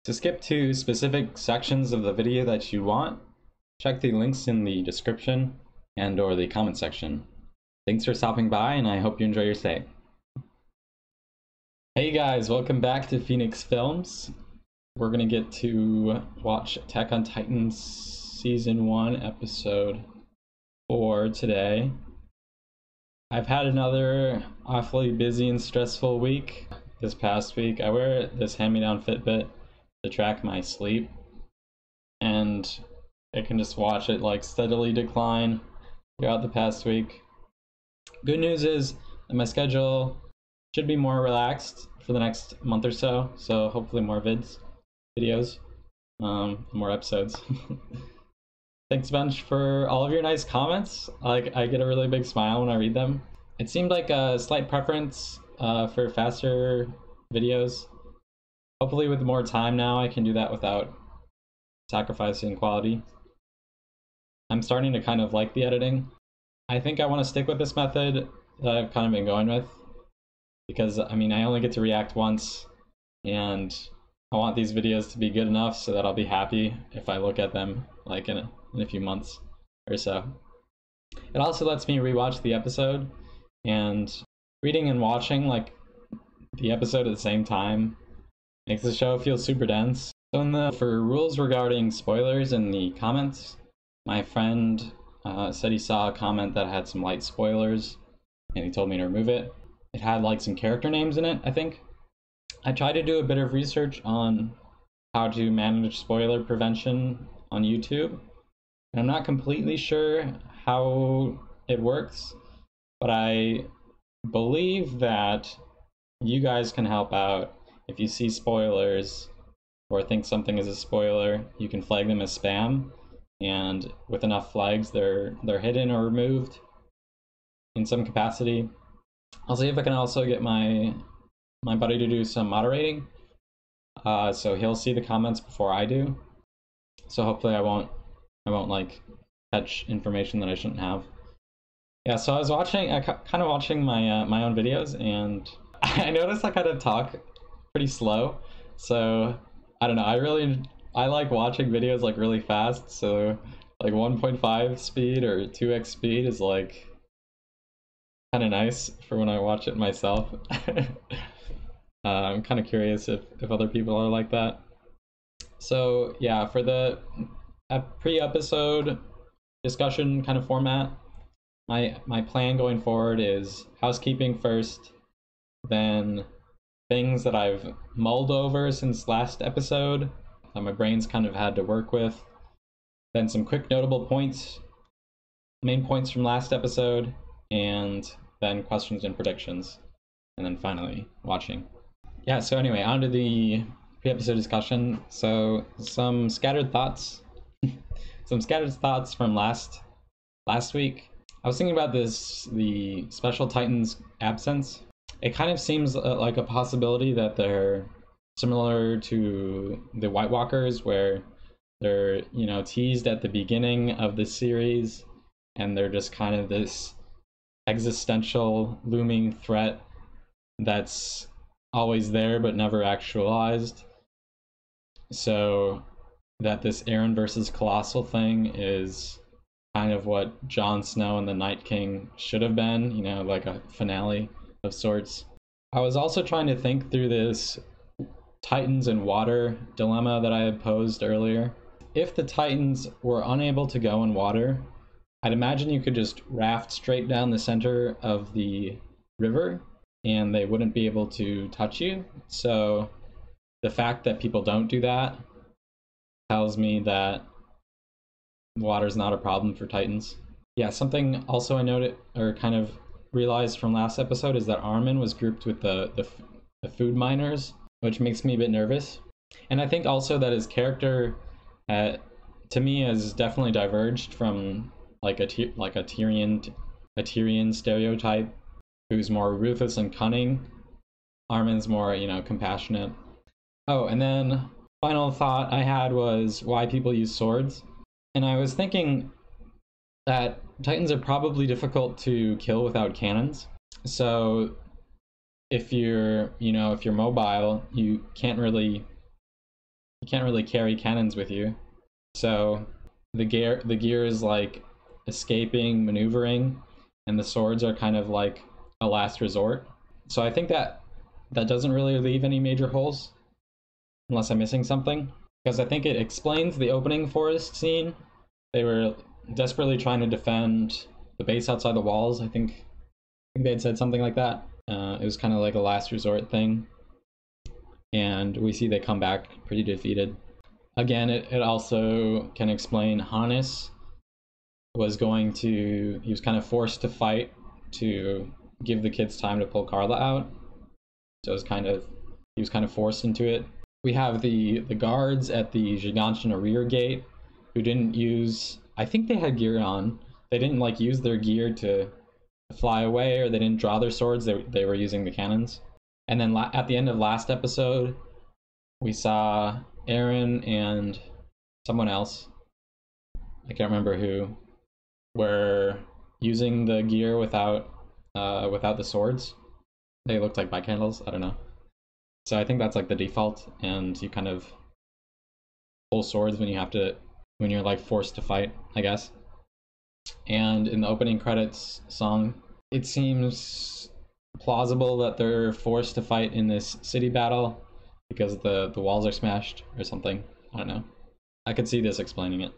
To skip to specific sections of the video that you want, check the links in the description and or the comment section. Thanks for stopping by, and I hope you enjoy your stay. Hey guys, welcome back to Phoenix Films. We're gonna get to watch Attack on Titan Season 1, Episode 4 today. I've had another awfully busy and stressful week this past week. I wear this hand-me-down Fitbit to track my sleep, and I can just watch it like steadily decline throughout the past week. Good news is that my schedule should be more relaxed for the next month or so, so hopefully more videos, more episodes. Thanks a bunch for all of your nice comments. Like, I get a really big smile when I read them. It seemed like a slight preference for faster videos. Hopefully with more time now I can do that without sacrificing quality. I'm starting to kind of like the editing. I think I want to stick with this method that I've kind of been going with, because I mean, I only get to react once, and I want these videos to be good enough so that I'll be happy if I look at them like in a few months or so. It also lets me rewatch the episode, and reading and watching like the episode at the same time makes the show feel super dense. So for rules regarding spoilers in the comments, my friend said he saw a comment that had some light spoilers, and he told me to remove it. It had like some character names in it, I think. I tried to do a bit of research on how to manage spoiler prevention on YouTube, and I'm not completely sure how it works, but I believe that you guys can help out. If you see spoilers or think something is a spoiler, you can flag them as spam, and with enough flags they're hidden or removed in some capacity. I'll see if I can also get my buddy to do some moderating, so he'll see the comments before I do, so hopefully I won't like catch information that I shouldn't have. Yeah, so I was watching my my own videos, and I noticed I kind of talk pretty slow, so I don't know, I like watching videos like really fast, so like 1.5 speed or 2x speed is like kind of nice for when I watch it myself. I'm kind of curious if other people are like that. So yeah, for the pre-episode discussion kind of format, my plan going forward is housekeeping first, then things that I've mulled over since last episode that my brain's kind of had to work with, then some quick notable points, main points from last episode, and then questions and predictions, and then finally watching. Yeah, so anyway, on to the pre-episode discussion. So some scattered thoughts from last week. I was thinking about the Special Titans absence. It kind of seems like a possibility that they're similar to the White Walkers, where they're, you know, teased at the beginning of the series, and they're just kind of this existential looming threat that's always there but never actualized. So that this Eren versus Colossal thing is kind of what Jon Snow and the Night King should have been, you know, like a finale of sorts. I was also trying to think through this Titans and water dilemma that I had posed earlier. If the Titans were unable to go in water, I'd imagine you could just raft straight down the center of the river and they wouldn't be able to touch you. So the fact that people don't do that tells me that water's not a problem for Titans. Yeah, something also I noted or kind of realized from last episode is that Armin was grouped with the food miners, which makes me a bit nervous. And I think also that his character, to me, has definitely diverged from like a Tyrion stereotype, who's more ruthless and cunning. Armin's more, you know, compassionate. Oh, and then final thought I had was why people use swords. And I was thinking that Titans are probably difficult to kill without cannons. So if you're mobile, you can't really you can't really carry cannons with you. So the gear is like escaping, maneuvering, and the swords are kind of like a last resort. So I think that doesn't really leave any major holes, unless I'm missing something, because I think it explains the opening forest scene. They were desperately trying to defend the base outside the walls. I think they had said something like that. It was kind of like a last resort thing, and we see they come back pretty defeated. Again, it also can explain Hannes was he was kind of forced to fight to give the kids time to pull Carla out. So he was kind of forced into it. We have the guards at the Giganshina rear gate who didn't use, I think they had gear on. They didn't like use their gear to fly away, or they didn't draw their swords. They were using the cannons. And then at the end of last episode, we saw Eren and someone else, I can't remember who, were using the gear without the swords. They looked like bike handles, I don't know. So I think that's like the default, and you kind of pull swords when you're like forced to fight, I guess. And in the opening credits song, it seems plausible that they're forced to fight in this city battle because the walls are smashed or something. I don't know. I could see this explaining it.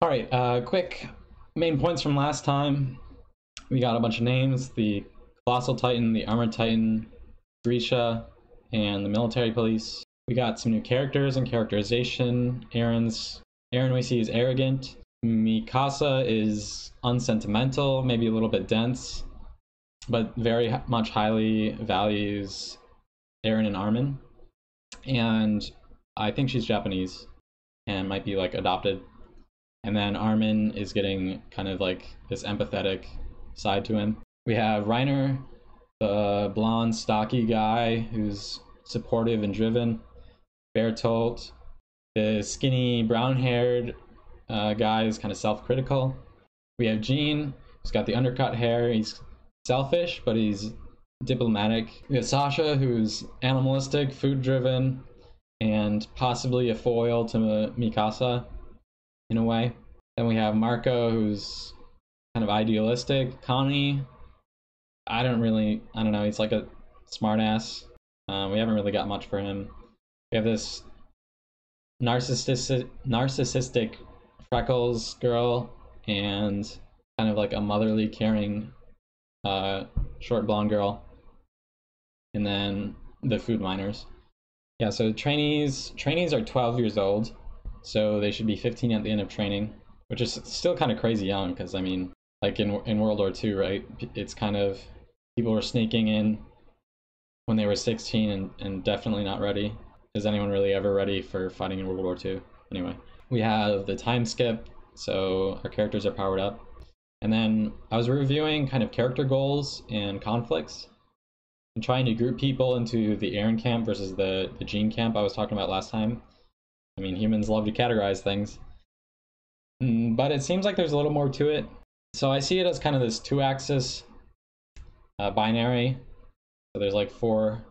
Alright, quick main points from last time. We got a bunch of names: the Colossal Titan, the Armored Titan, Grisha, and the Military Police. We got some new characters and characterization. Eren we see is arrogant. Mikasa is unsentimental, maybe a little bit dense, but very much highly values Eren and Armin. And I think she's Japanese and might be like adopted. And then Armin is getting kind of like this empathetic side to him. We have Reiner, the blonde, stocky guy who's supportive and driven. Bertolt, the skinny, brown-haired guy, is kind of self-critical. We have Jean, who's got the undercut hair. He's selfish, but he's diplomatic. We have Sasha, who's animalistic, food-driven, and possibly a foil to Mikasa in a way. Then we have Marco, who's kind of idealistic. Connie, I don't know, he's like a smartass. We haven't really got much for him. We have this narcissistic freckles girl and kind of like a motherly, caring short blonde girl. And then the food miners. Yeah, so trainees are 12 years old, so they should be 15 at the end of training, which is still kind of crazy young, because I mean, like in World War II, right? It's kind of, people were sneaking in when they were 16 and definitely not ready. Is anyone really ever ready for fighting in World War II? Anyway, we have the time skip, so our characters are powered up. And then I was reviewing kind of character goals and conflicts and trying to group people into the Eren camp versus the Jean camp I was talking about last time. I mean, humans love to categorize things, but it seems like there's a little more to it. So I see it as kind of this two-axis binary. So there's like four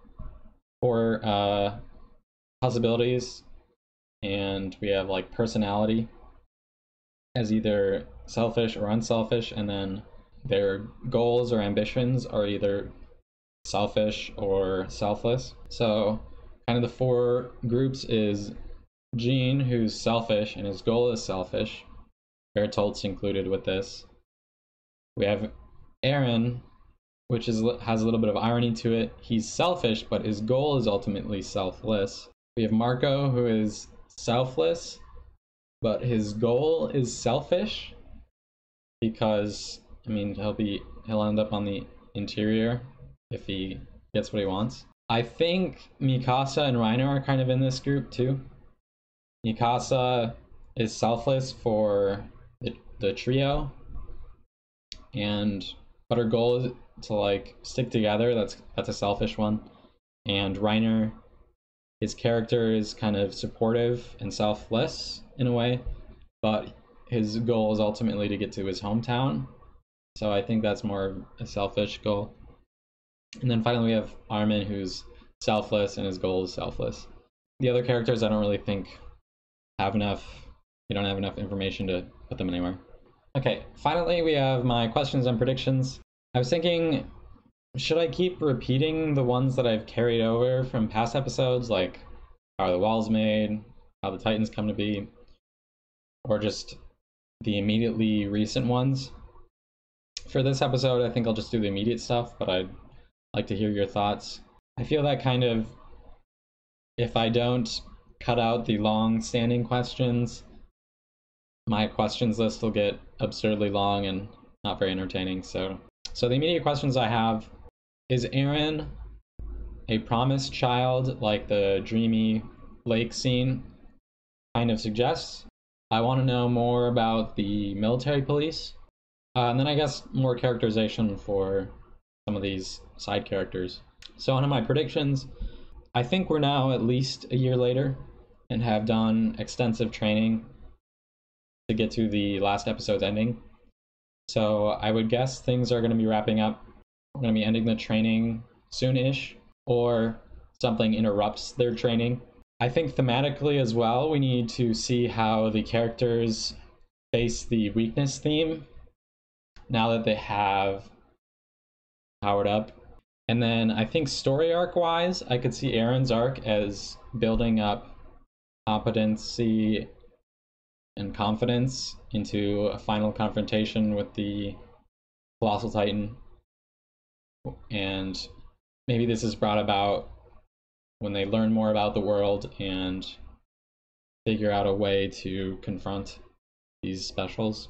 possibilities, and we have like personality as either selfish or unselfish, and then their goals or ambitions are either selfish or selfless. So kind of the four groups is Jean, who's selfish and his goal is selfish. Bertolt's included with this. We have Eren, which has a little bit of irony to it. He's selfish, but his goal is ultimately selfless. We have Marco, who is selfless, but his goal is selfish, because I mean, he'll end up on the interior if he gets what he wants. I think Mikasa and Reiner are kind of in this group too. Mikasa is selfless for the trio, but her goal is to like stick together. That's a selfish one. And Reiner, his character is kind of supportive and selfless in a way, but his goal is ultimately to get to his hometown. So I think that's more a selfish goal. And then finally we have Armin, who's selfless and his goal is selfless. The other characters I don't really think have enough, we don't have enough information to put them anywhere. Okay, finally we have my questions and predictions. I was thinking, should I keep repeating the ones that I've carried over from past episodes, like how are the walls made, how the Titans come to be, or just the immediately recent ones? For this episode, I think I'll just do the immediate stuff, but I'd like to hear your thoughts. I feel that kind of, if I don't cut out the long-standing questions, my questions list will get absurdly long and not very entertaining. So the immediate questions I have: is Eren a promised child like the dreamy lake scene kind of suggests? I want to know more about the military police. And then I guess more characterization for some of these side characters. So on to my predictions. I think we're now at least a year later and have done extensive training to get to the last episode's ending. So I would guess things are going to be wrapping up. We're going to be ending the training soon-ish, or something interrupts their training. I think thematically as well, we need to see how the characters face the weakness theme now that they have powered up. And then I think story arc wise, I could see Eren's arc as building up competency and confidence into a final confrontation with the Colossal Titan. And maybe this is brought about when they learn more about the world and figure out a way to confront these specials.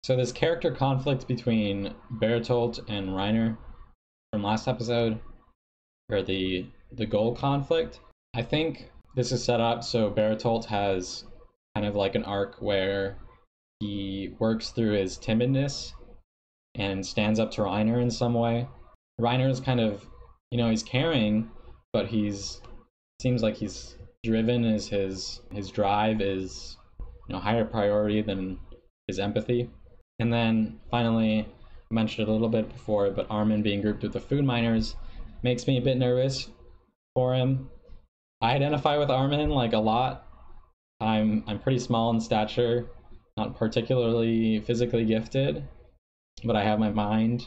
So this character conflict between Bertolt and Reiner from last episode, or the goal conflict, I think this is set up so Bertolt has kind of like an arc where he works through his timidness and stands up to Reiner in some way. Reiner is kind of, he's caring, but seems like he's driven as his drive is, higher priority than his empathy. And then finally, I mentioned it a little bit before, but Armin being grouped with the food miners makes me a bit nervous for him. I identify with Armin like a lot. I'm pretty small in stature, not particularly physically gifted, but I have my mind,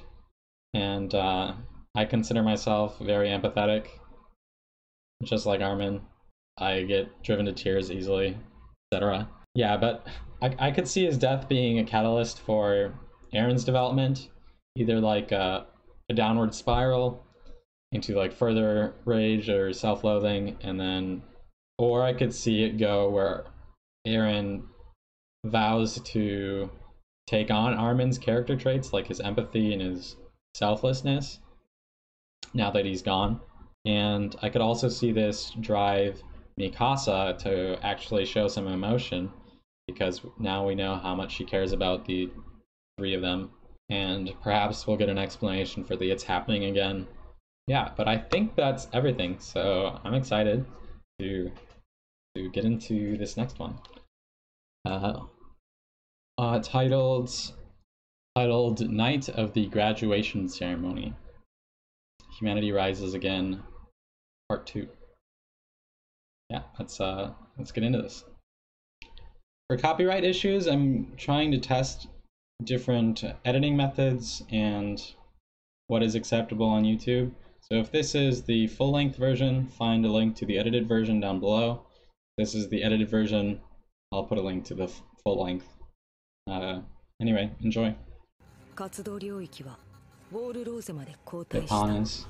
and I consider myself very empathetic. Just like Armin, I get driven to tears easily, etc. Yeah, but I could see his death being a catalyst for Eren's development, either like a downward spiral into like further rage or self-loathing, and then, or I could see it go where Eren vows to take on Armin's character traits, like his empathy and his selflessness, now that he's gone. And I could also see this drive Mikasa to actually show some emotion, because now we know how much she cares about the three of them, and perhaps we'll get an explanation for the "it's happening again." Yeah, but I think that's everything, so I'm excited to get into this next one. Titled Night of the Graduation Ceremony. Humanity Rises Again, Part 2. Yeah, let's get into this. For copyright issues, I'm trying to test different editing methods and what is acceptable on YouTube. So if this is the full-length version, find a link to the edited version down below. If this is the edited version, I'll put a link to the full-length. Anyway, enjoy. The pawns.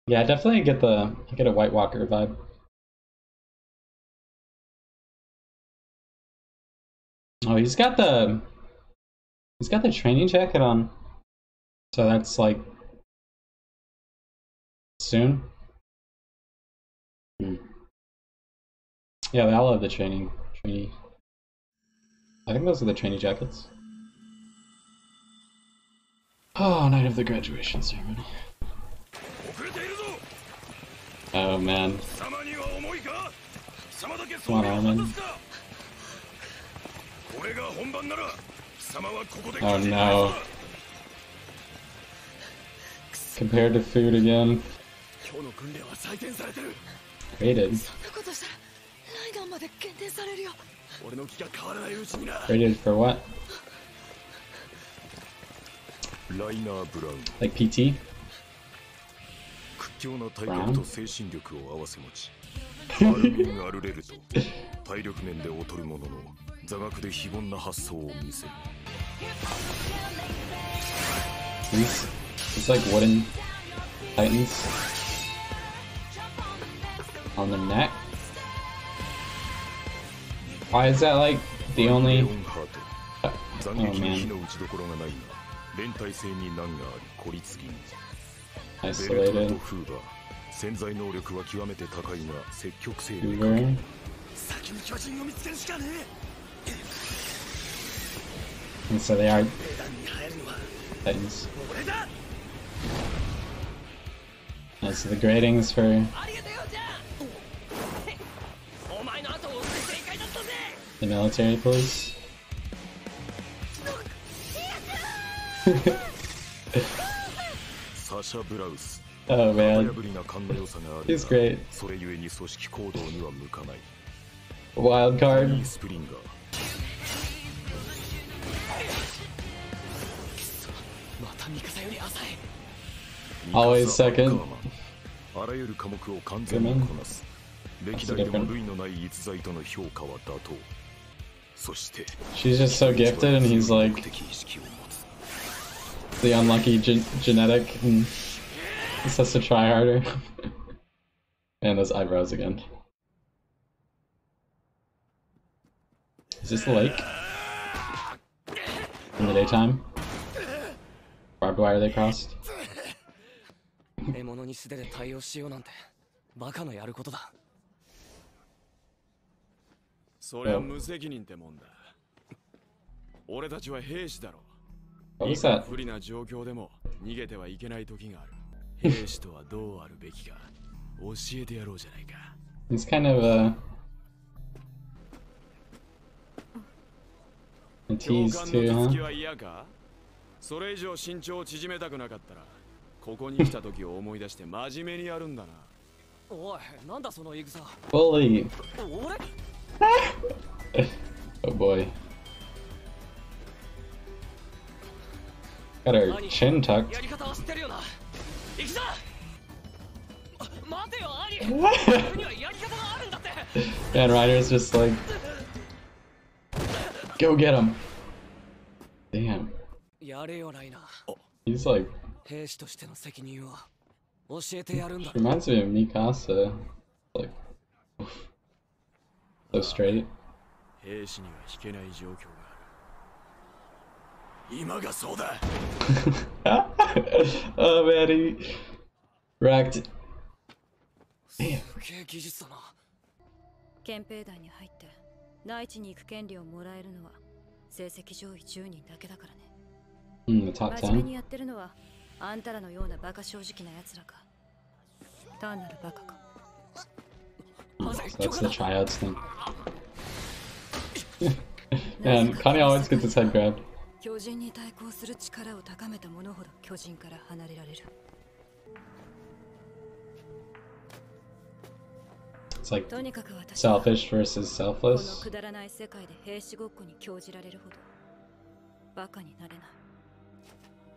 Yeah, definitely get a White Walker vibe. Oh, he's got the training jacket on. So that's like soon. Yeah, they all have the trainee. I think those are the trainee jackets. Oh, night of the graduation ceremony. Oh man. Come on, Armin. Oh no. Compared to food again. Rated. Rated for what? Like PT? Brown? It's like wooden titans on the neck. Why is that like the only? Oh man. Isolated. Hoover. And so they are titans. And so the gradings for the military police. Oh man, he's great. Wild card. Always second. She's just so gifted, and he's like the unlucky genetic, and he has to try harder. And those eyebrows again. Is this the lake? In the daytime? Barbed wire they crossed? What was that? He's kind of a tease too, huh? Bully! Oh boy. Got her chin tucked. Man, Ryder's just like, go get him. Damn. He's like, reminds me of Mikasa. Like, so straight. Oh man, he wrecked. Damn. 憲兵団に入って内地に行く権利をもらえるのは成績上位10人だけだからね。The top 真面目 10. にやってるのはあんたらのようなバカ正直な奴らか。単なるバカか。So that's the tryouts thing. Man, Connie always gets his head grabbed. 巨人に対抗する力を高めた者ほど巨人から離れられる。 It's like selfish versus selfless. このくだらない世界で兵士ごっこに興じられるほどバカになれない。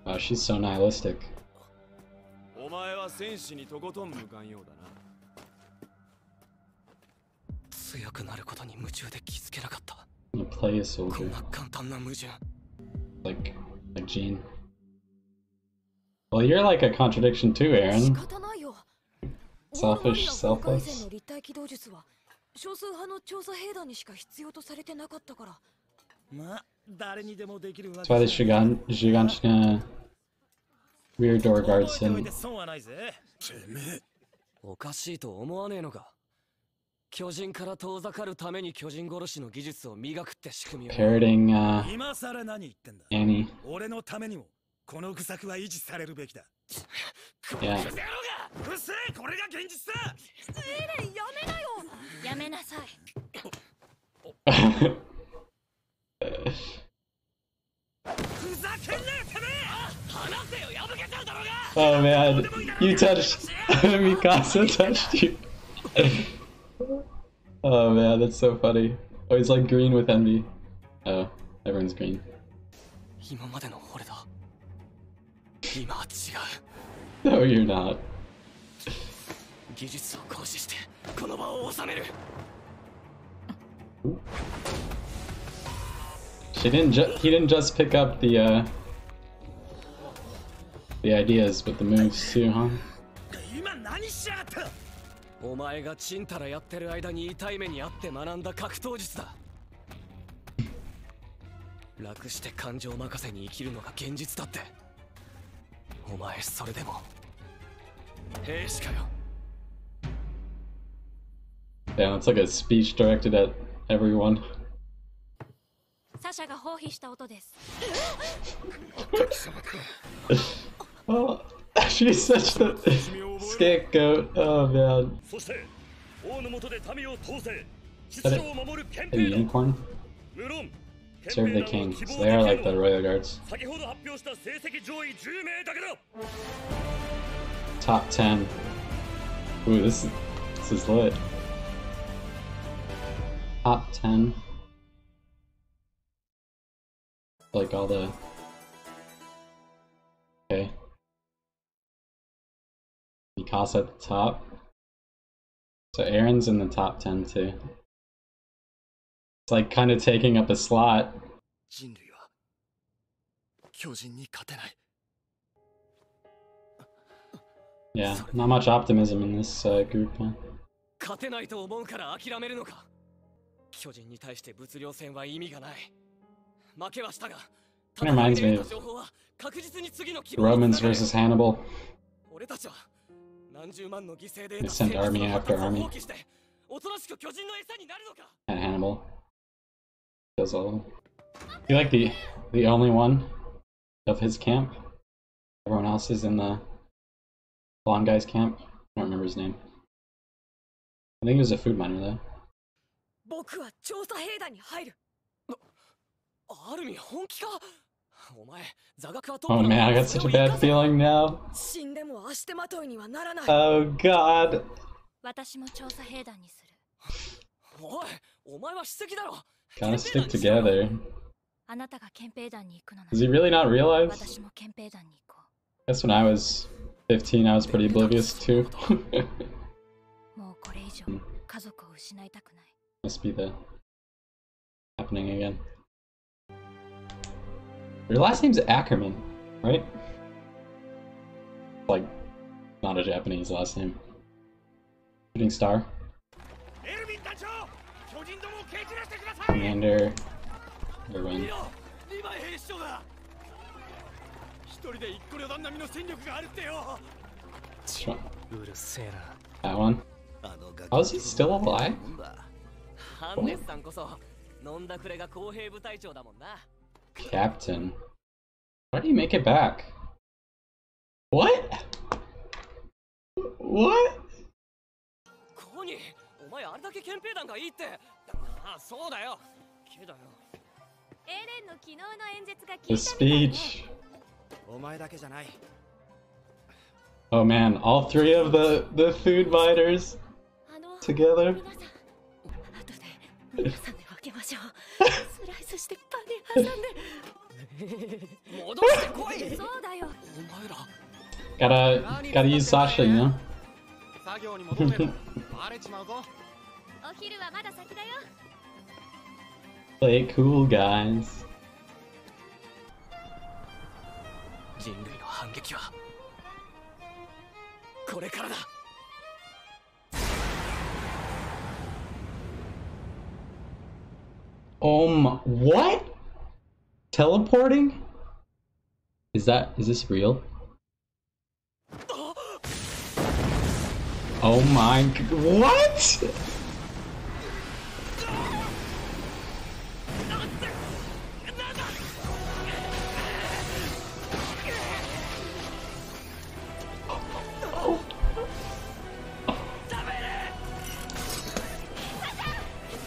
Wow, she's so nihilistic. お前は戦士にとことん向かんようだな。強くなることに夢中で気づけなかった。 You play a soldier. こんな簡単な矛盾。 Like Jean. Well, you're like a contradiction too, Aaron. Selfish, selfless. That's why the Shiganshina rear door guards him. おかしいと思わねえのか。巨人から遠ざかるために巨人殺しの技術を磨くって仕組みを。Parroting Annie. 俺のためにもこの愚策は維持されるべきだ。 Yeah. うっせえ、これが現実だ。エレン、やめなよ。やめなさい。Oh man, you touched Mikasa touched you. Oh man, that's so funny. Oh, he's like green with envy. Oh, everyone's green. No, you're not. He didn't just pick up the ideas, but the moves too, huh? お前がチンタラやってる間に痛い目にあって学んだ格闘術だ。楽して感情任せに生きるのが現実だって。お前それでも兵士かよ。Damn, it's like a speech directed at everyone. サシャが放棄した音です。Oh, she's such the scapegoat. Oh man. Is that a unicorn? Serve the king. So they are like the royal guards. Top 10. Ooh, this is lit. Top 10. Like all the... Okay. Mikasa at the top. So Aaron's in the top 10 too. It's like kind of taking up a slot. Yeah, not much optimism in this group, huh? 勝てないと思うから諦めるのか。巨人に対して物量戦は意味がない。負けはしたが、 Kind of reminds me of Romans versus Hannibal. They sent army after army. And Hannibal does all. You like the only one of his camp? Everyone else is in the blonde guy's camp. I don't remember his name. I think he was a food miner though. Oh man, I got such a bad feeling now. Oh god. Gotta stick together. Does he really not realize? I guess when I was 15, I was pretty oblivious too. Must be the happening again. Your last name's Ackerman, right? Like, not a Japanese last name. Shooting Star. Commander. Erwin. That one. How is he still alive? Captain. Why did he make it back? What? What? The speech. Oh man, all three of the food fighters together. Gotta use Sasha, you know? Play cool, guys. What? Teleporting? Is this real? Oh my, what?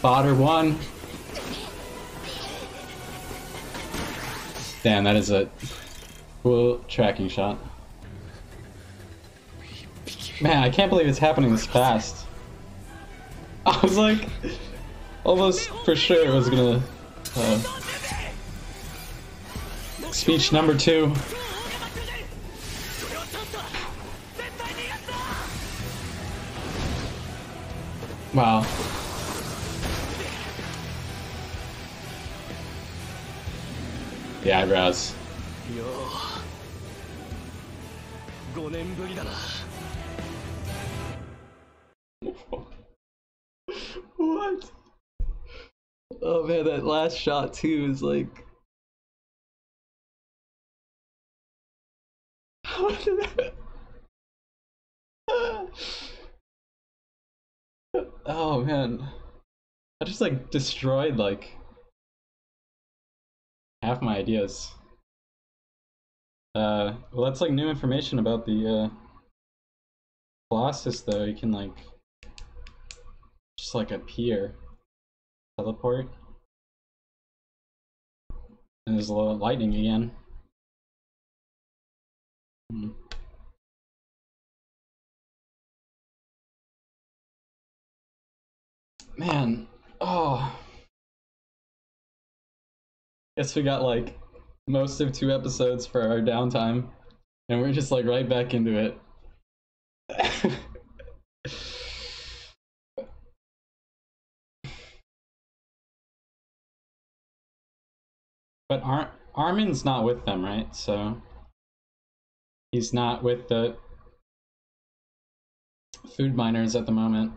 Fodder one. Damn, that is a cool tracking shot. Man, I can't believe it's happening this fast. I was like, almost for sure it was gonna... speech number 2. Wow. The eyebrows. What? Oh man, that last shot too is like... Oh man. I just like destroyed like half my ideas. Well, that's like new information about the Colossus though. You can like just like appear, teleport, and there's a little lightning again. Man, oh. Guess we got like most of 2 episodes for our downtime, and we're just like right back into it. But Armin's not with them, right? So he's not with the food miners at the moment.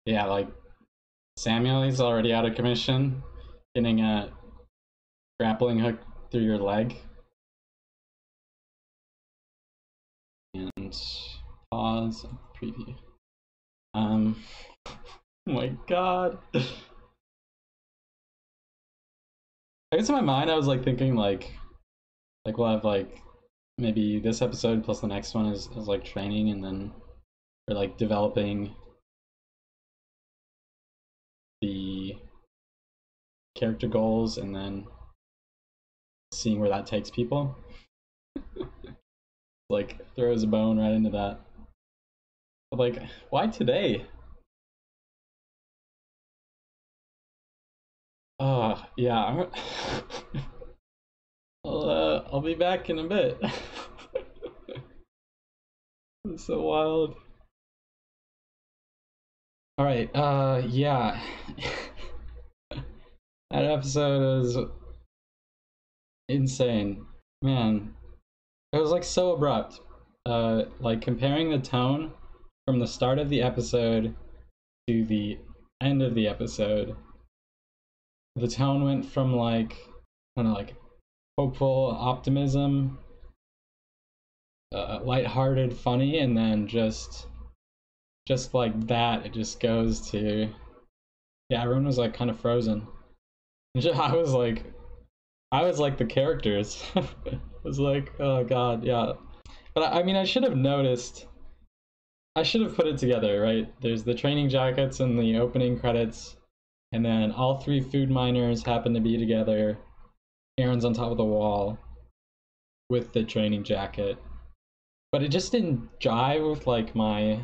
Yeah, like Samuel, he's already out of commission, getting a grappling hook through your leg. And pause, preview. Oh my god. I guess in my mind I was like thinking like we'll have like maybe this episode plus the next one is like training, and then we're like developing the character goals and then seeing where that takes people. Like throws a bone right into that. But like, why today? Yeah. I'll be back in a bit. It's so wild. All right. Yeah. That episode is insane, man. It was like so abrupt. Like comparing the tone from the start of the episode to the end of the episode. The tone went from like, I don't know, like hopeful optimism, lighthearted, funny, and then just like that, it just goes to, yeah, everyone was like kind of frozen. I was like the characters. I was like, oh god, yeah. But I mean, I should have noticed. I should have put it together, right? There's the training jackets in the opening credits, and then all 3 food miners happen to be together. Aaron's on top of the wall with the training jacket. But it just didn't jive with like my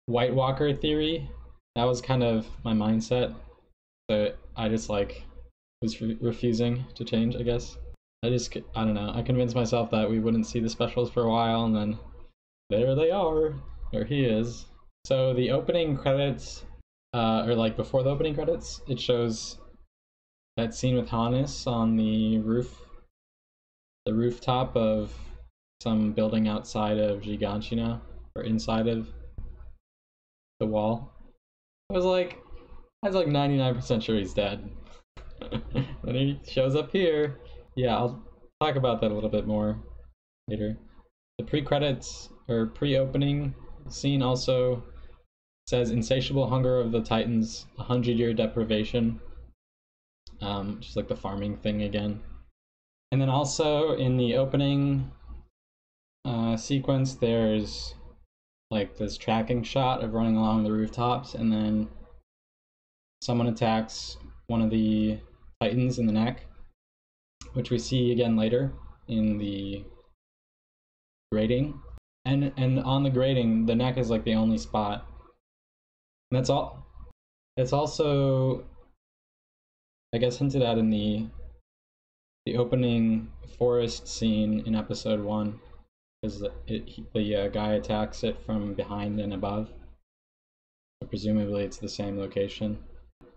White Walker theory. That was kind of my mindset. So I just like was refusing to change, I guess. I don't know. I convinced myself that we wouldn't see the specials for a while, and then there they are. There he is. So the opening credits, or like before the opening credits, it shows that scene with Hannes on the rooftop of some building outside of Giganshina, or inside of the wall. I was like 99% sure he's dead. Then he shows up here. Yeah, I'll talk about that a little bit more later. The pre-credits or pre-opening scene also says insatiable hunger of the Titans, 100-year deprivation. Just like the farming thing again. And then also in the opening sequence, there's like this tracking shot of running along the rooftops, and then someone attacks one of the titans in the neck, which we see again later in the grating. And on the grating, the neck is like the only spot. And that's all. It's also, I guess, hinted at in the opening forest scene in episode 1, because the guy attacks it from behind and above. So presumably it's the same location.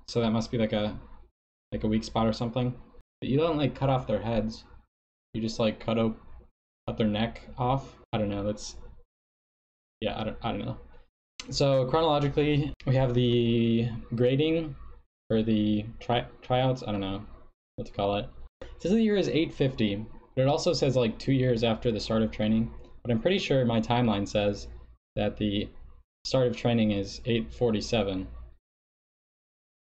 So that must be like a weak spot or something. But you don't like cut off their heads. You just like cut their neck off. I don't know. That's, yeah, I don't know. So chronologically, we have the grading or the tryouts. I don't know what to call it. It says the year is 850, but it also says like 2 years after the start of training. But I'm pretty sure my timeline says that the start of training is 847.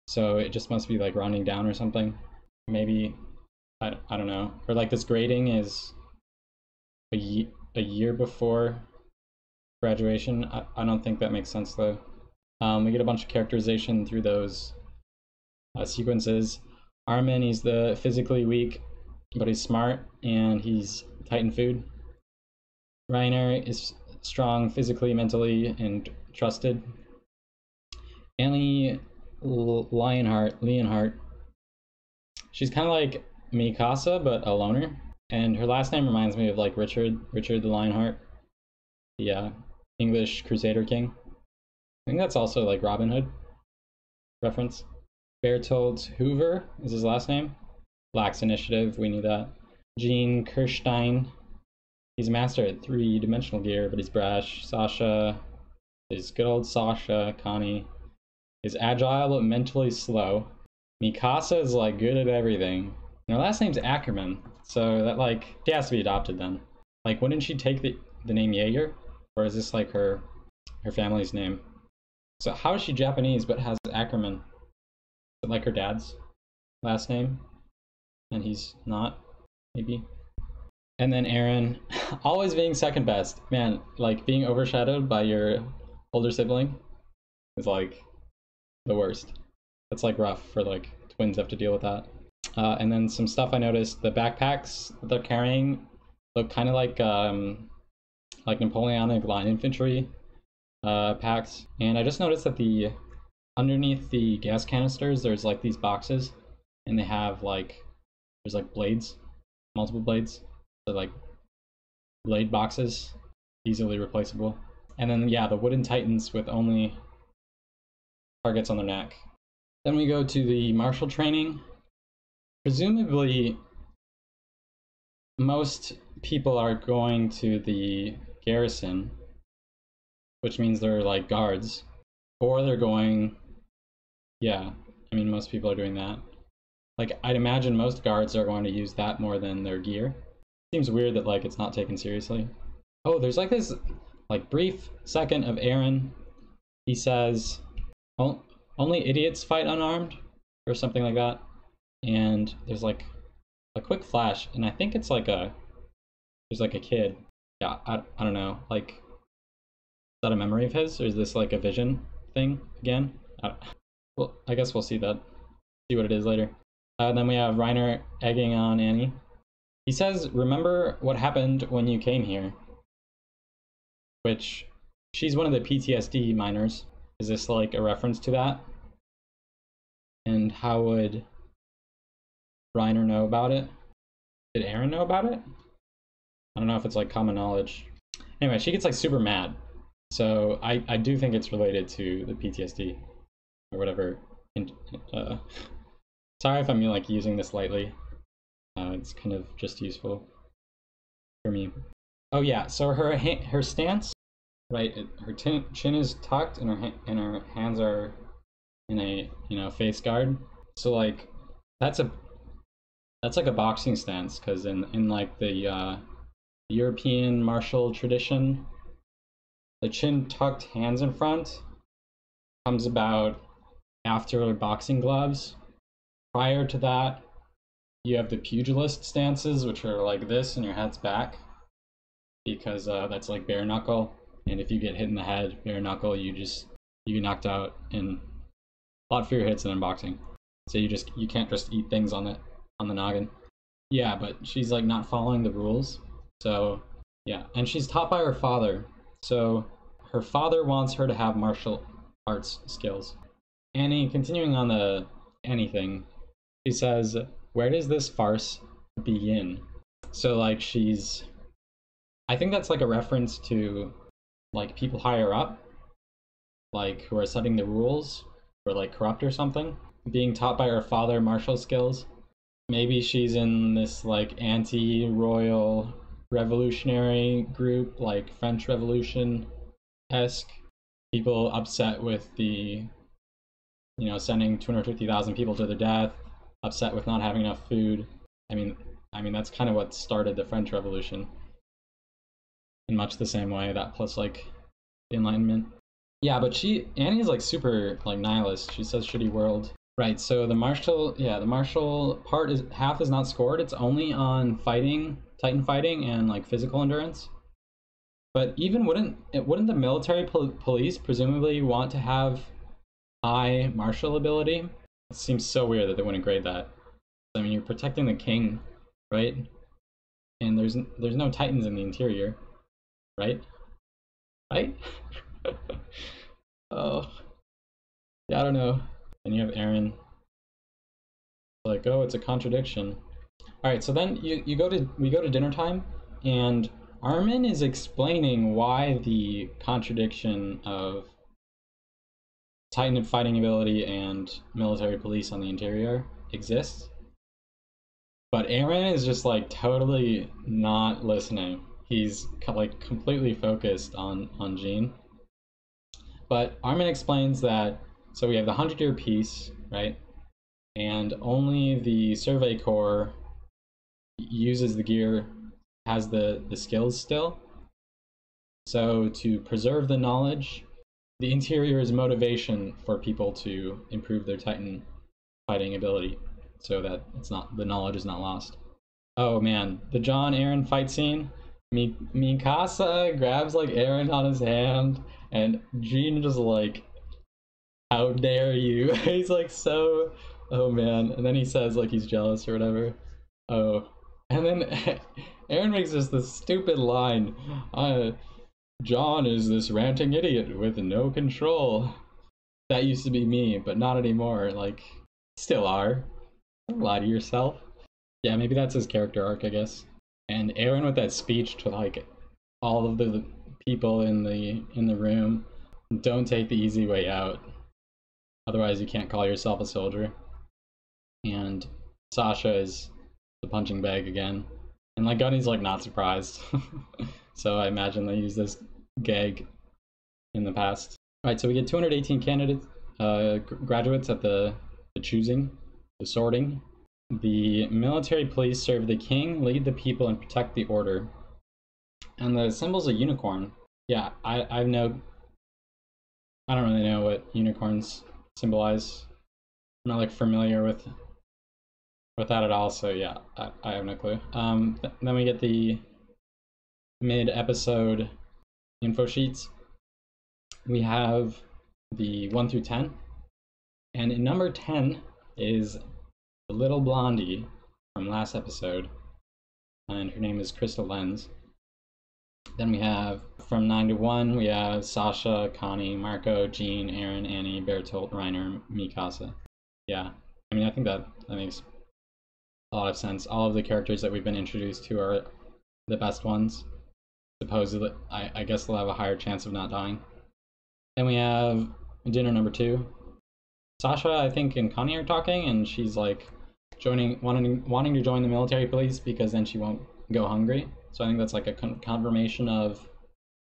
So it just must be like rounding down or something. Maybe, I don't know. Or like this grading is a year before graduation. I don't think that makes sense though. We get a bunch of characterization through those sequences. Armin, he's the physically weak, but he's smart, and he's Titan food. Reiner is strong physically, mentally, and trusted. Annie Leonhardt, she's kind of like Mikasa, but a loner. And her last name reminds me of like Richard the Lionheart, the English Crusader King. I think that's also like Robin Hood reference. Bertold Hoover is his last name. Lacks initiative, we knew that. Gene Kirstein, he's a master at 3-dimensional gear, but he's brash. Sasha is good old Sasha. Connie is agile but mentally slow. Mikasa is like good at everything. And her last name's Ackerman, so that like she has to be adopted then. Like, wouldn't she take the name Jaeger? Or is this like her family's name? So how is she Japanese but has Ackerman? Is it like her dad's last name? And he's not, maybe? And then Aaron, always being second best. Man, like being overshadowed by your older sibling is like the worst. That's like rough for like twins have to deal with that. And then some stuff I noticed, the backpacks that they're carrying look kind of like Napoleonic line infantry packs. And I just noticed that underneath the gas canisters, there's like these boxes, and they have like, there's like blades, multiple blades. So like blade boxes, easily replaceable. And then yeah, the wooden titans with only targets on their neck. Then we go to the martial training. Presumably, most people are going to the garrison, which means they're like guards, or they're going, yeah, I mean most people are doing that. Like, I'd imagine most guards are going to use that more than their gear. Seems weird that like it's not taken seriously. Oh, there's like this like brief second of Aaron. He says, only idiots fight unarmed, or something like that. And there's like a quick flash, and I think it's like there's like a kid. Yeah, I don't know, like, is that a memory of his, or is this like a vision thing again? Well, I guess we'll see what it is later. Then we have Reiner egging on Annie. He says, remember what happened when you came here? Which, she's one of the PTSD minors. Is this like a reference to that? And how would Reiner know about it? Did Aaron know about it? I don't know if it's like common knowledge. Anyway, she gets like super mad. So I do think it's related to the PTSD or whatever. Sorry if I'm like using this lightly. It's kind of just useful for me. Oh yeah, so her stance, right? Her chin is tucked, and her hands are in a face guard. So like that's like a boxing stance, because in like the European martial tradition, the chin tucked, hands in front comes about after boxing gloves. Prior to that, you have the pugilist stances, which are like this and your head's back, because that's like bare knuckle, and if you get hit in the head bare knuckle, you get knocked out in A lot fewer hits than in boxing. So you can't just eat things on the noggin. Yeah, but she's like not following the rules. So yeah, and she's taught by her father. So her father wants her to have martial arts skills. Annie, continuing on the Annie thing, she says, "Where does this farce begin?" So like I think that's like a reference to like people higher up, like who are setting the rules, or like corrupt or something, being taught by her father martial skills. Maybe she's in this like anti-royal revolutionary group, like French Revolution-esque. People upset with the, sending 250,000 people to their death, upset with not having enough food. I mean that's kind of what started the French Revolution. In much the same way, that plus like the Enlightenment. Yeah, but Annie's like super like nihilist. She says shitty world. Right, so the martial part is half is not scored. It's only on fighting, Titan fighting, and like physical endurance. But even wouldn't the military police presumably want to have high martial ability? It seems so weird that they wouldn't grade that. I mean, you're protecting the king, right? And there's no Titans in the interior, right? Right? Oh, yeah, I don't know. And you have Eren. Like, oh, it's a contradiction. All right, so then we go to dinner time, and Armin is explaining why the contradiction of Titan fighting ability and military police on the interior exists. But Eren is just like totally not listening. He's like completely focused on Jean. But Armin explains that, so we have the 100-year peace, right? And only the Survey Corps uses the gear, has the skills still. So to preserve the knowledge, the interior is motivation for people to improve their Titan fighting ability, so that the knowledge is not lost. Oh man, the John Eren fight scene. Mikasa grabs like Eren on his hand, and Jean just like, "How dare you?" He's like so, oh man, and then he says like he's jealous or whatever. Oh, and then Eren makes just this stupid line. John is this ranting idiot with no control. That used to be me, but not anymore. Like, still are. Don't lie to yourself. Yeah, maybe that's his character arc, I guess. And Eren with that speech to like all of the people in the room, don't take the easy way out. Otherwise you can't call yourself a soldier. And Sasha is the punching bag again. And like Gunny's like not surprised. So I imagine they use this gag in the past. Alright, so we get 218 candidates, graduates at the choosing, the sorting. The military police serve the king, lead the people, and protect the order. And the symbol's a unicorn. Yeah, I don't really know what unicorns symbolize. I'm not like familiar with that at all, so yeah, I have no clue. Then we get the mid-episode info sheets. We have the 1 through 10, and in number 10 is the little blondie from last episode, and her name is Crystal Lens. Then we have from 9 to 1, we have Sasha, Connie, Marco, Jean, Eren, Annie, Bertolt, Reiner, Mikasa. Yeah, I mean, I think that makes a lot of sense. All of the characters that we've been introduced to are the best ones. Supposedly, I guess they'll have a higher chance of not dying. Then we have dinner number 2. Sasha, I think, and Connie are talking, and she's like wanting to join the military police because then she won't go hungry. So I think that's like a confirmation of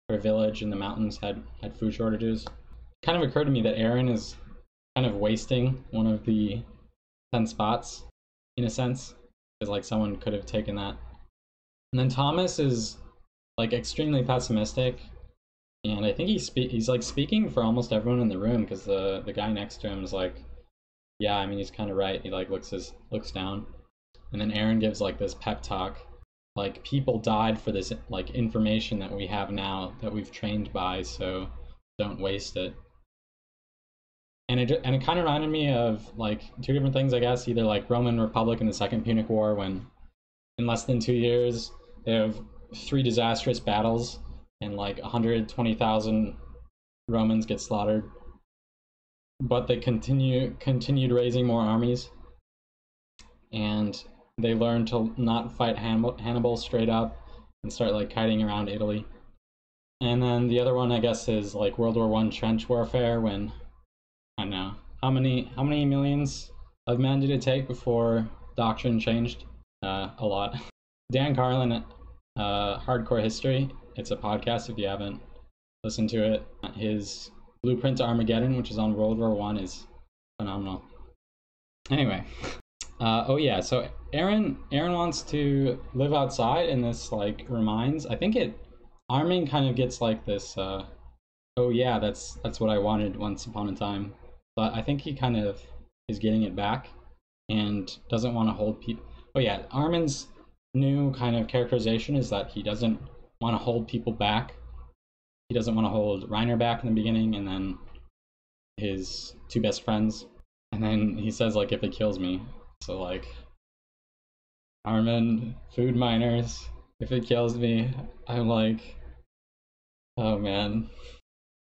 her village in the mountains had food shortages. It kind of occurred to me that Eren is kind of wasting one of the 10 spots, in a sense, because like someone could have taken that. And then Thomas is like extremely pessimistic, and I think he's like speaking for almost everyone in the room, because the guy next to him is like, yeah, I mean, he's kind of right. He like looks down, and then Eren gives like this pep talk, like people died for this like information that we have now that we've trained by, so don't waste it. And it kind of reminded me of like two different things, I guess. Either like Roman Republic in the Second Punic War, when in less than 2 years they have 3 disastrous battles and like 120,000 Romans get slaughtered, but they continued raising more armies, and they learned to not fight Hannibal straight up and start like kiting around Italy. And then the other one, I guess, is like World War I trench warfare, when I don't know how many millions of men did it take before doctrine changed? A lot. Dan Carlin, Hardcore History. It's a podcast if you haven't listened to it. His Blueprint to Armageddon, which is on World War I, is phenomenal. Anyway, oh yeah, so Aaron wants to live outside, and this like reminds, I think Armin kind of gets like this, oh yeah, that's what I wanted once upon a time. But I think he kind of is getting it back and doesn't want to hold people. Oh yeah, Armin's new kind of characterization is that he doesn't want to hold people back. He doesn't want to hold Reiner back in the beginning, and then his 2 best friends. And then he says, like, if it kills me. So, like, Armin, food miners, if it kills me, I'm like, oh man.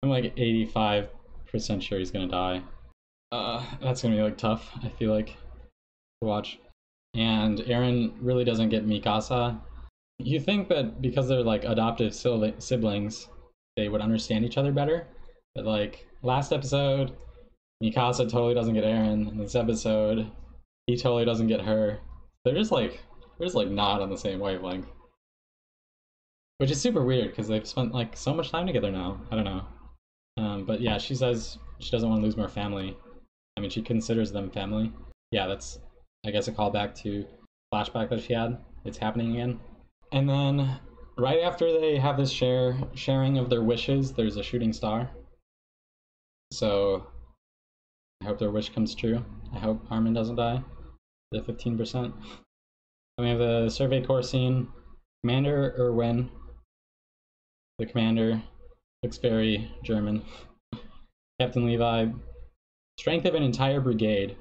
I'm like 85% sure he's gonna die. That's gonna be like tough, I feel like, to watch. And Eren really doesn't get Mikasa. You think that because they're like adoptive siblings, they would understand each other better. But like last episode, Mikasa totally doesn't get Eren. In this episode, he totally doesn't get her. They're just like not on the same wavelength. Which is super weird because they've spent like so much time together now. I don't know. But yeah, she says she doesn't want to lose more family. I mean, she considers them family. Yeah, that's, I guess, a callback to flashback that she had. It's happening again. And then right after they have this sharing of their wishes, there's a shooting star. So I hope their wish comes true. I hope Armin doesn't die. The 15%. Then we have the Survey Corps scene. Commander Erwin, the commander, looks very German. Captain Levi, strength of an entire brigade.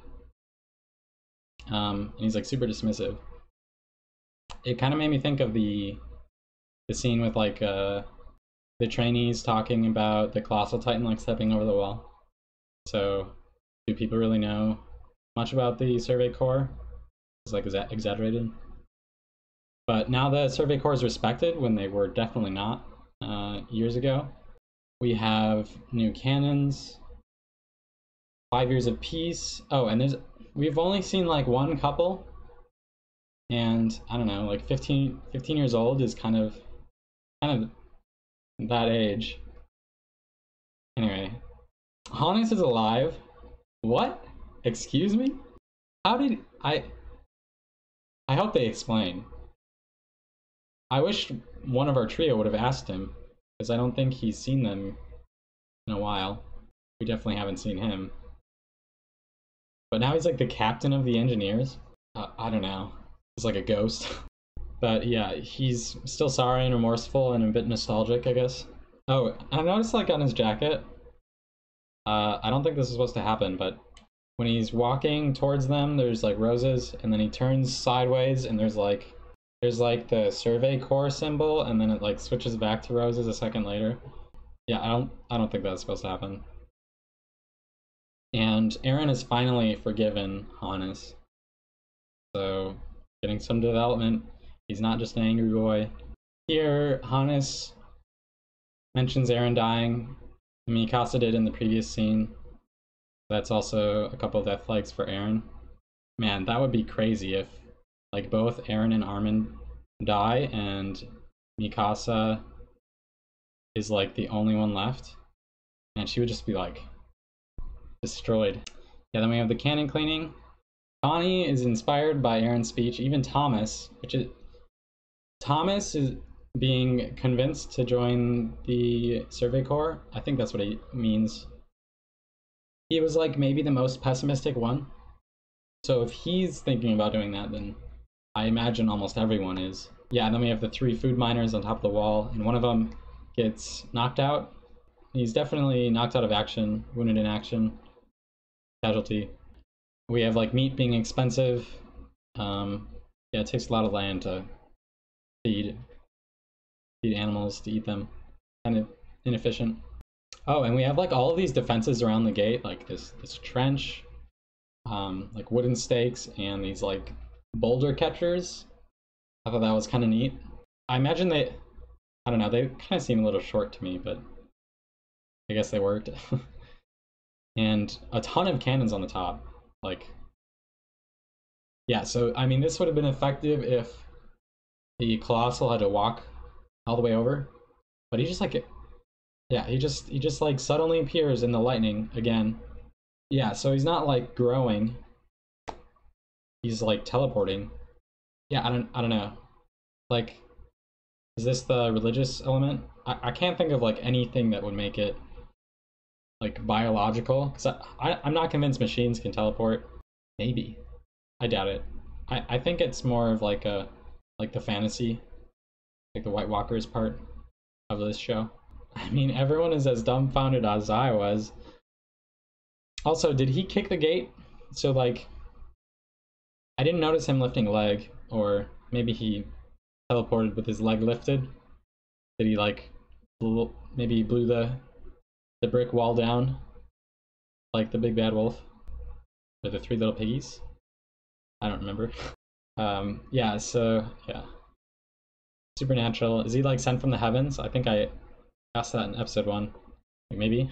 And he's like super dismissive. It kind of made me think of the scene with like the trainees talking about the Colossal Titan like stepping over the wall. So, do people really know much about the Survey Corps? It's like exaggerated. But now the Survey Corps is respected when they were definitely not years ago. We have new cannons, 5 years of peace. Oh, and we've only seen like one couple, and I don't know, like 15 years old is kind of that age. Anyway, Hannes is alive. What? Excuse me? How did I hope they explain. I wish one of our trio would have asked him, because I don't think he's seen them in a while. We definitely haven't seen him. But now he's like the captain of the engineers. I don't know. He's like a ghost. But yeah, he's still sorry and remorseful and a bit nostalgic, I guess. Oh, I noticed like on his jacket, I don't think this is supposed to happen, but when he's walking towards them, there's like roses, and then he turns sideways and there's like the Survey Corps symbol, and then it like switches back to roses a second later. Yeah, I don't think that's supposed to happen. And Eren has finally forgiven Hannes. So, getting some development. He's not just an angry boy. Here, Hannes mentions Eren dying. Mikasa did in the previous scene. That's also a couple of death flags for Eren. Man, that would be crazy if like both Eren and Armin die and Mikasa is like the only one left, and she would just be like destroyed. Yeah, then we have the cannon cleaning. Connie is inspired by Eren's speech. Even Thomas is being convinced to join the Survey Corps. I think that's what he means. He was like maybe the most pessimistic one. So if he's thinking about doing that, then I imagine almost everyone is. Yeah, and then we have the 3 food miners on top of the wall, and one of them gets knocked out. He's definitely knocked out of action, wounded in action. casualty. We have like meat being expensive. Yeah, it takes a lot of land to feed animals, to eat them. Kind of inefficient. Oh, and we have like all of these defenses around the gate, like this trench, like wooden stakes, and these like boulder catchers. I thought that was kind of neat. I imagine I don't know, they kind of seem a little short to me, but I guess they worked. And a ton of cannons on the top. Like, yeah, so I mean, this would have been effective if the Colossal had to walk all the way over, but he just like, yeah, he just like suddenly appears in the lightning again. Yeah, so he's not like growing. He's like teleporting. Yeah, I don't know. Like, is this the religious element? I can't think of like anything that would make it like biological, because I'm not convinced machines can teleport. Maybe. I doubt it. I think it's more of like the fantasy, like the White Walkers part of this show. I mean, everyone is as dumbfounded as I was. Also, did he kick the gate? So like, I didn't notice him lifting a leg, or maybe he teleported with his leg lifted. Did he like maybe blew the brick wall down like the big bad wolf, or the three little piggies? I don't remember. Yeah, so yeah, supernatural. Is he like sent from the heavens? I think I asked that in episode 1. Like, maybe.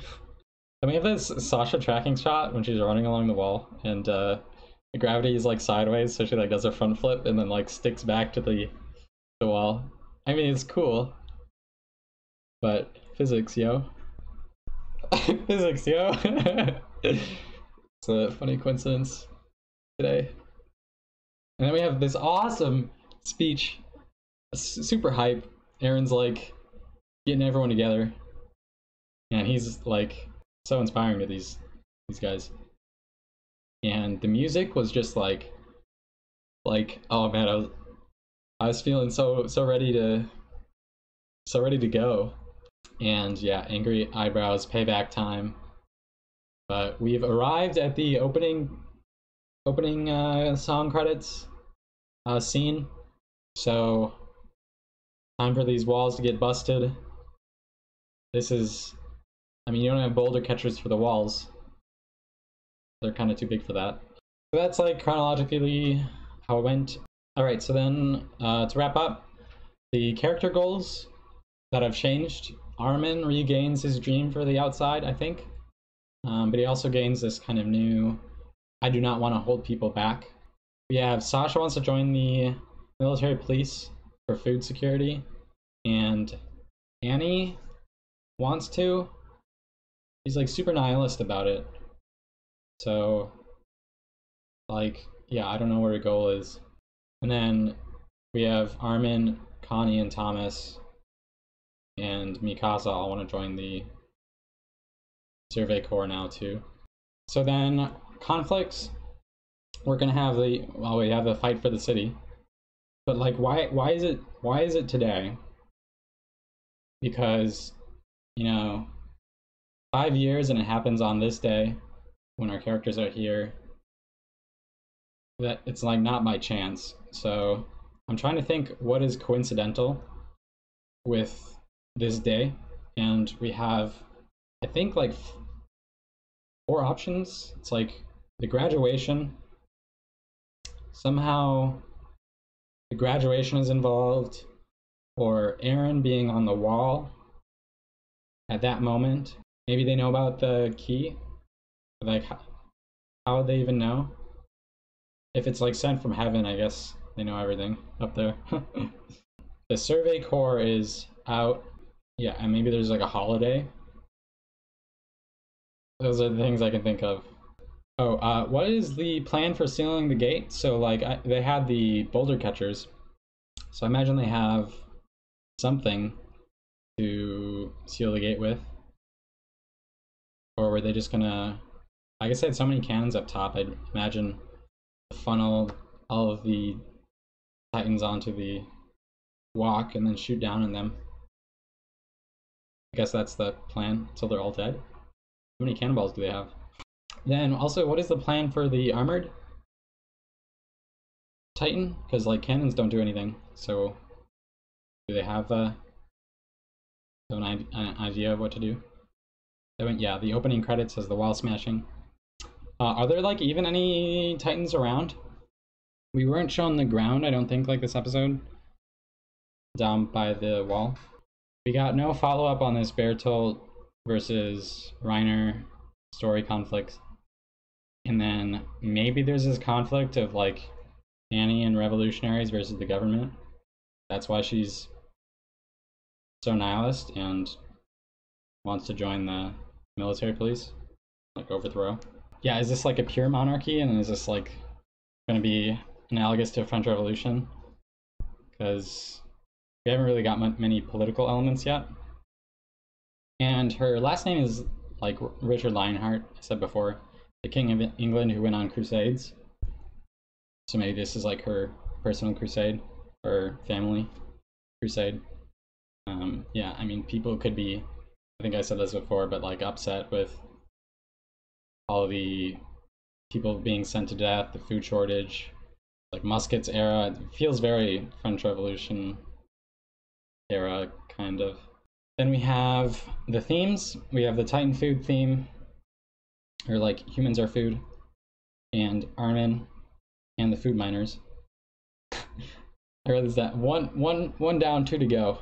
Then we have this Sasha tracking shot when she's running along the wall, and the gravity is like sideways, so she like does a front flip and then like sticks back to the wall. I mean, it's cool, but physics, yo. Physics, yo. It's a funny coincidence today. And then we have this awesome speech, super hype. Aaron's like getting everyone together, and he's like so inspiring to these guys. And the music was just like oh man, I was feeling so ready to go. And yeah, angry eyebrows, payback time. But we've arrived at the opening song credits scene. So time for these walls to get busted. This is, I mean, you don't have boulder catchers for the walls. They're kind of too big for that. So that's like chronologically how it went. All right, so then to wrap up, the character goals that have changed. Armin regains his dream for the outside, I think. But he also gains this kind of new, I do not want to hold people back. We have Sasha wants to join the military police for food security, and Annie wants to. He's like super nihilist about it. So, like, yeah, I don't know where her goal is. And then we have Armin, Connie, and Thomas, and Mikasa all want to join the Survey Corps now too. So then conflicts, we're gonna have we have the fight for the city. But like, why is it today? Because, you know, 5 years and it happens on this day when our characters are here. That it's like not by chance. So I'm trying to think what is coincidental with this day, and we have, I think, like 4 options. It's like the graduation. Somehow the graduation is involved, or Aaron being on the wall at that moment. Maybe they know about the key. Like, how would they even know? If it's like sent from heaven, I guess they know everything up there. The Survey Corps is out. Yeah, and maybe there's like a holiday. Those are the things I can think of. Oh, what is the plan for sealing the gate? So like, they had the boulder catchers. So I imagine they have something to seal the gate with. Or were they just gonna, I guess they had so many cannons up top, I'd imagine funnel all of the Titans onto the walk and then shoot down on them. I guess that's the plan, until they're all dead. How many cannonballs do they have? Then also, what is the plan for the armored Titan? Because like cannons don't do anything. So do they have an idea of what to do? Yeah, the opening credits has the wall smashing. Are there like even any Titans around? We weren't shown the ground, I don't think, like this episode. Down by the wall. We got no follow-up on this Bertolt versus Reiner story conflict. And then maybe there's this conflict of like Annie and revolutionaries versus the government. That's why she's so nihilist and wants to join the military police, like overthrow. Yeah, is this like a pure monarchy, and is this like going to be analogous to a French Revolution? Because we haven't really got many political elements yet. And her last name is like Richard Lionheart, I said before, the King of England who went on crusades. So maybe this is like her personal crusade, or family crusade. Yeah, I mean, people could be, I think I said this before, but like upset with all the people being sent to death, the food shortage, like Musquet's era. It feels very French Revolution era, kind of. Then we have the themes. We have the Titan food theme, or like humans are food, and Armin, and the food miners. I read this that one down, 2 to go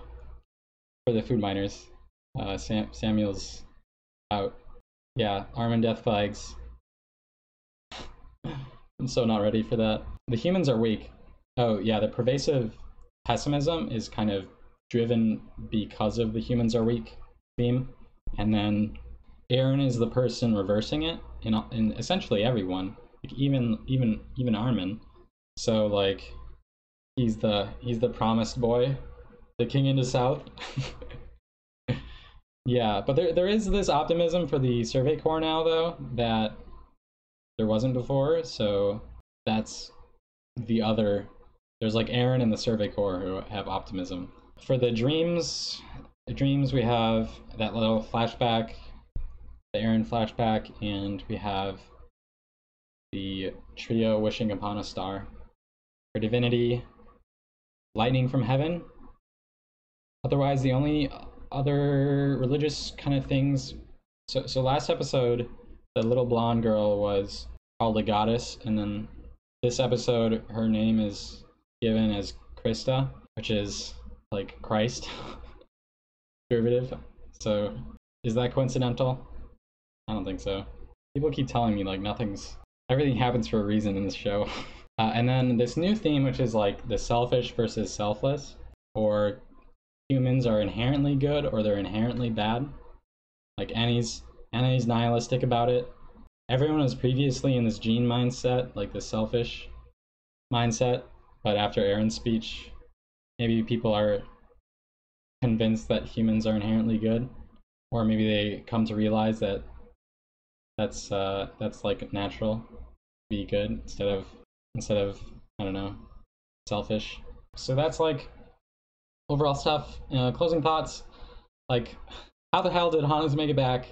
for the food miners. Samuel's out. Yeah, Armin death flags. I'm so not ready for that. The humans are weak. Oh yeah, the pervasive pessimism is kind of driven because of the humans are weak theme. And then Aaron is the person reversing it in essentially everyone, like even Armin. So like he's the promised boy, the king in the south. Yeah, but there is this optimism for the Survey Corps now though that there wasn't before, so that's the other. There's like Aaron and the Survey Corps who have optimism. For the dreams we have that little flashback, the Aaron flashback, and we have the trio wishing upon a star. For divinity, lightning from heaven. Otherwise, the only other religious kind of things. So last episode, the little blonde girl was called a goddess, and then this episode, her name is given as Krista, which is like Christ. Derivative. So is that coincidental? I don't think so. People keep telling me like everything happens for a reason in this show. And then this new theme, which is like the selfish versus selfless, or humans are inherently good or they're inherently bad. Like Annie's nihilistic about it. Everyone was previously in this gene mindset, like the selfish mindset, but after Aaron's speech, maybe people are convinced that humans are inherently good, or maybe they come to realize that that's like natural to be good instead of I don't know, selfish. So that's like overall stuff. Closing thoughts, like how the hell did Hannes make it back?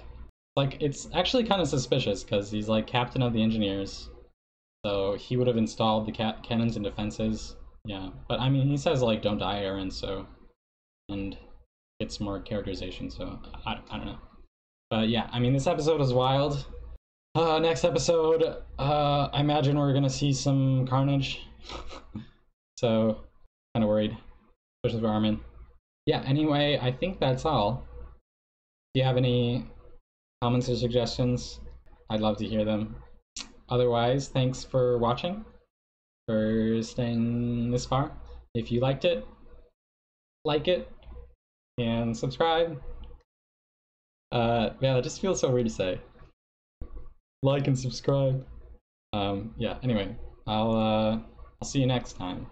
Like it's actually kind of suspicious because he's like captain of the engineers, so he would have installed the cannons and defenses. Yeah, but I mean he says like don't die, Aaron, so, and it's more characterization, so I don't know. But yeah, I mean this episode was wild. Next episode, I imagine we're gonna see some carnage. So kind of worried, especially for Armin. Yeah, anyway, I think that's all. If you have any comments or suggestions, I'd love to hear them. Otherwise, thanks for watching, for staying this far. If you liked it, like it, and subscribe. Yeah, that just feels so weird to say. Like and subscribe. Yeah, anyway, I'll see you next time.